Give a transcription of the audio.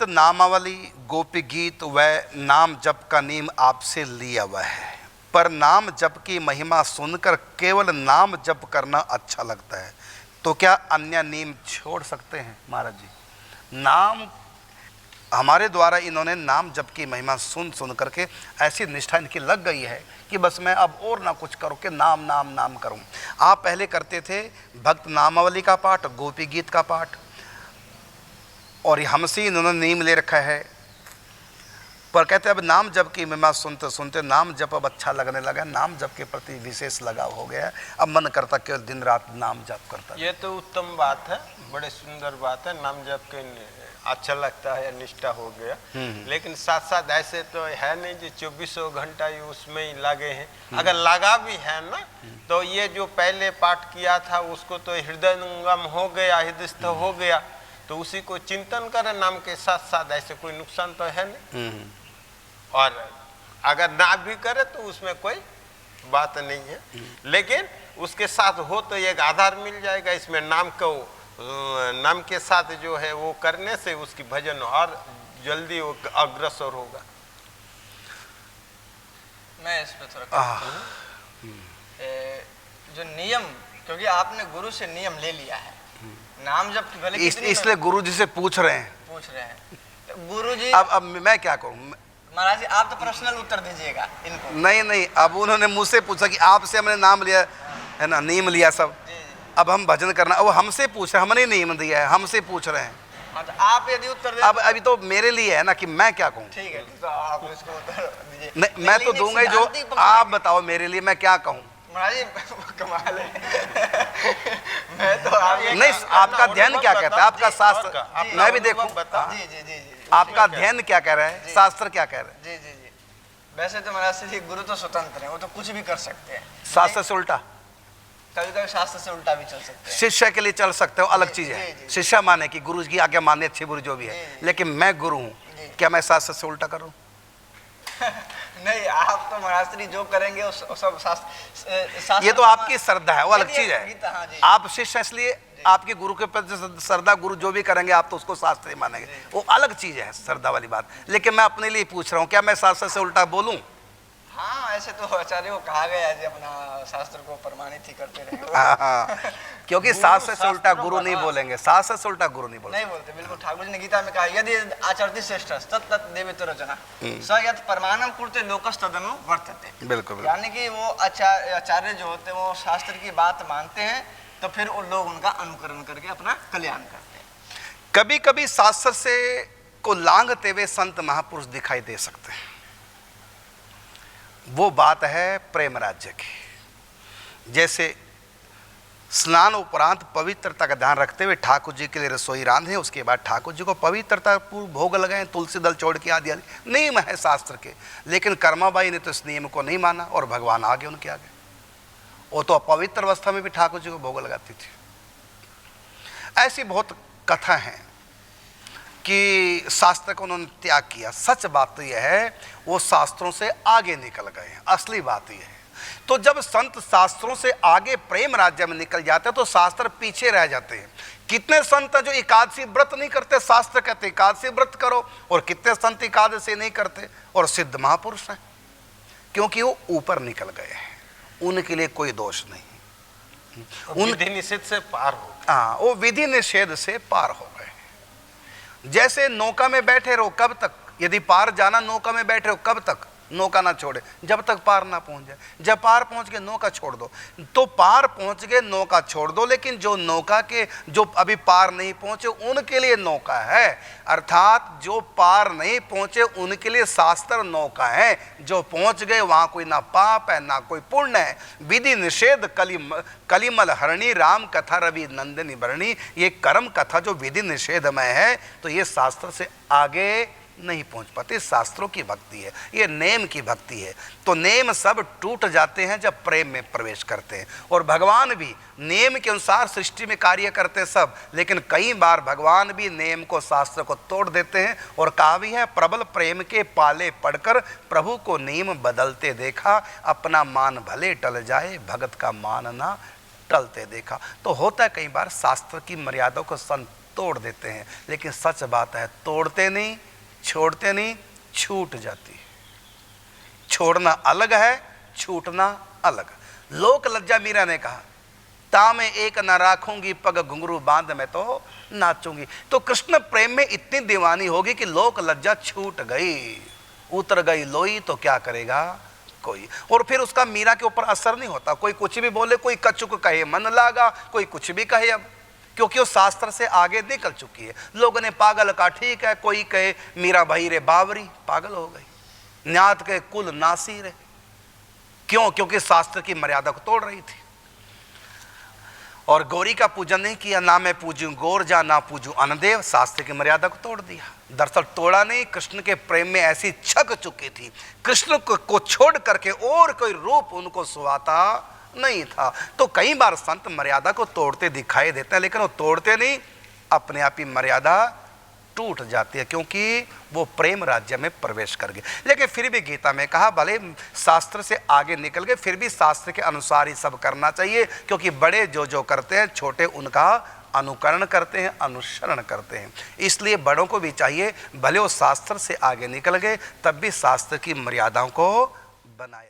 भक्त नामावली गोपी गीत व नाम जप का नेम आपसे लिया हुआ है, पर नाम जप की महिमा सुनकर केवल नाम जप करना अच्छा लगता है, तो क्या अन्य नेम छोड़ सकते हैं? महाराज जी, नाम हमारे द्वारा इन्होंने नाम जप की महिमा सुन सुन करके ऐसी निष्ठा इनकी लग गई है कि बस मैं अब और ना कुछ करूँ कि नाम नाम नाम करूँ। आप पहले करते थे भक्त नामावली का पाठ, गोपी गीत का पाठ, और हमसे इन्होंने नेम ले रखा है, पर कहते अब नाम जप की महिमा सुनते सुनते नाम जप अब अच्छा लगने लगा, नाम जप के प्रति विशेष लगाव हो गया, अब मन करता केवल दिन रात नाम जप करता। ये तो उत्तम बात है, बड़े सुंदर बात है, नाम जप के अच्छा लगता है, निष्ठा हो गया। लेकिन साथ साथ ऐसे तो है नहीं जो 24 घंटा ही उसमें ही लगे हैं। अगर लगा भी है ना, तो ये जो पहले पाठ किया था उसको तो हृदयंगम हो गया, हृदयस्थ हो गया, तो उसी को चिंतन करे नाम के साथ साथ, ऐसे कोई नुकसान तो है नहीं। और अगर ना भी करे तो उसमें कोई बात नहीं है, लेकिन उसके साथ हो तो एक आधार मिल जाएगा। इसमें नाम को नाम के साथ जो है वो करने से उसकी भजन और जल्दी वो अग्रसर होगा। मैं इस पे थोड़ा जो नियम, क्योंकि आपने गुरु से नियम ले लिया है, नाम जब भले इसलिए गुरु जी से पूछ रहे हैं तो गुरु जी अब मैं क्या करूं? महाराज जी आप तो पर्सनल उत्तर दीजिएगा इनको। नहीं, अब उन्होंने मुझसे पूछा कि आपसे हमने नाम लिया है ना, नेम लिया सब, अब हम भजन करना, अब हमसे पूछ रहे हैं, हमने नेम दिया है, हमसे पूछ रहे हैं। तो आप यदि उत्तर अब अभी तो मेरे लिए है ना कि मैं क्या कहूँ। ठीक है, तो आप इसको उत्तर दीजिए। नहीं, मैं तो दूंगा ही, जो आप बताओ मेरे लिए मैं क्या कहूँ। महाराज जी कमाल है। मैं तो नहीं, आपका ध्यान क्या कहता है, आपका शास्त्र मैं भी देखूं, जी आपका ध्यान क्या कह रहा है, शास्त्र क्या कह रहा है? जी वैसे तो महाराज जी गुरु तो स्वतंत्र है, वो तो कुछ भी कर सकते हैं, शास्त्र से उल्टा, कभी कभी शास्त्र से उल्टा भी चल सकते हैं। शिष्य के लिए चल सकते हो, अलग चीज है। शिष्य माने कि गुरु की आज्ञा माने, अच्छी बुरी जो भी है, लेकिन मैं गुरु हूँ, क्या मैं शास्त्र से उल्टा करूँ? नहीं, आप तो महाराज जी जो करेंगे उस सब शास्त्र, ये तो आपकी श्रद्धा है, वो अलग चीज है। हाँ, आप शिष्य इसलिए आपके गुरु के प्रति श्रद्धा, गुरु जो भी करेंगे आप तो उसको शास्त्र ही मानेंगे, वो अलग चीज है, श्रद्धा वाली बात। लेकिन मैं अपने लिए पूछ रहा हूँ, क्या मैं शास्त्र से उल्टा बोलूं? हाँ, ऐसे तो आचार्य को कहा गया है जी अपना शास्त्र को प्रमाणित ही करते रहे। हाँ, क्योंकि शास्त्र से उल्टा गुरु नहीं बोलेंगे, शास्त्र से उल्टा गुरु नहीं बोलते। बिल्कुल, ठाकुर जी ने गीता में कहा यदि आचरति श्रेष्ठ तत् देवे तो रचना स यत् प्रमाणम कुरुते लोकस्तदनु वर्तते। बिल्कुल, यानी कि वो आचार्य जो होते हैं वो शास्त्र की बात मानते हैं, तो फिर उन लोग उनका अनुकरण करके अपना कल्याण करते हैं। कभी कभी शास्त्र से को लांघते हुए संत महापुरुष दिखाई दे सकते हैं, वो बात है प्रेम राज्य की। जैसे स्नान उपरांत पवित्रता का ध्यान रखते हुए ठाकुर जी के लिए रसोई रांधे, उसके बाद ठाकुर जी को पवित्रता पूर्व भोग लगाएं, तुलसी दल छोड़ के आदि नियम है शास्त्र के। लेकिन कर्माबाई ने तो इस नियम को नहीं माना और भगवान आगे उनके आगे, वो तो अपवित्र अवस्था में भी ठाकुर जी को भोग लगाती थी। ऐसी बहुत कथा हैं कि शास्त्र को उन्होंने त्याग किया। सच बात तो यह है वो शास्त्रों से आगे निकल गए हैं, असली बात यह है। तो जब संत शास्त्रों से आगे प्रेम राज्य में निकल जाते हैं तो शास्त्र पीछे रह जाते हैं। कितने संत हैं जो एकादशी व्रत नहीं करते, शास्त्र कहते एकादशी व्रत करो, और कितने संत एकादशी नहीं करते और सिद्ध महापुरुष हैं, क्योंकि वो ऊपर निकल गए हैं, उनके लिए कोई दोष नहीं। उन विधि निषेध से पार हो, हाँ, वो विधि निषेध से पार हो गए। जैसे नौका में बैठे रहो कब तक, यदि पार जाना नौका में बैठे रहो कब तक, नौका ना छोड़े जब तक पार ना पहुंच जाए। जब पार पहुंच गए नौका छोड़ दो, तो पार पहुंच गए नौका छोड़ दो। लेकिन जो नौका के जो अभी पार नहीं पहुंचे उनके लिए नौका है, अर्थात जो पार नहीं पहुंचे उनके लिए शास्त्र नौका है। जो पहुंच गए वहां कोई ना पाप है ना कोई पुण्य है। विधि निषेध कलिमल हरणी राम कथा रवि नंदिनी भरणी, ये कर्म कथा जो विधि निषेधमय है, तो ये शास्त्र से आगे नहीं पहुंच पाते। शास्त्रों की भक्ति है, ये नेम की भक्ति है। तो नेम सब टूट जाते हैं जब प्रेम में प्रवेश करते हैं। और भगवान भी नेम के अनुसार सृष्टि में कार्य करते सब, लेकिन कई बार भगवान भी नेम को, शास्त्र को तोड़ देते हैं। और कहा भी है, प्रबल प्रेम के पाले पड़कर प्रभु को नेम बदलते देखा, अपना मान भले टल जाए भगत का मान ना टलते देखा। तो होता है कई बार शास्त्र की मर्यादा को संत तोड़ देते हैं, लेकिन सच बात है तोड़ते नहीं, छोड़ते नहीं, छूट जाती है। छोड़ना अलग है, छूटना अलग। लोक लज्जा मीरा ने कहा, तामे एक न राखूंगी पग घुंघरू बांध में तो नाचूंगी। तो कृष्ण प्रेम में इतनी दीवानी होगी कि लोक लज्जा छूट गई, उतर गई लोई तो क्या करेगा कोई। और फिर उसका मीरा के ऊपर असर नहीं होता, कोई कुछ भी बोले, कोई कचुक कहे मन लागा, कोई कुछ भी कहे, अब क्योंकि वो शास्त्र से आगे निकल चुकी है। लोगों ने पागल का ठीक है, कोई कहे मीरा भाई रे बावरी, पागल हो गई, न्यात के कुल नासी रे, क्यों? क्योंकि शास्त्र की मर्यादा को तोड़ रही थी। और गौरी का पूजन नहीं किया, ना मैं पूजूं गोरजा ना पूजूं अनदेव, शास्त्र की मर्यादा को तोड़ दिया। दरअसल तोड़ा नहीं, कृष्ण के प्रेम में ऐसी छक चुकी थी, कृष्ण को छोड़ करके और कोई रूप उनको सुहाता नहीं था। तो कई बार संत मर्यादा को तोड़ते दिखाई देते हैं, लेकिन वो तोड़ते नहीं, अपने आप ही मर्यादा टूट जाती है, क्योंकि वो प्रेम राज्य में प्रवेश कर गए। लेकिन फिर भी गीता में कहा भले शास्त्र से आगे निकल गए, फिर भी शास्त्र के अनुसार ही सब करना चाहिए, क्योंकि बड़े जो जो करते हैं छोटे उनका अनुकरण करते हैं, अनुसरण करते हैं। इसलिए बड़ों को भी चाहिए भले वो शास्त्र से आगे निकल गए तब भी शास्त्र की मर्यादाओं को बनाए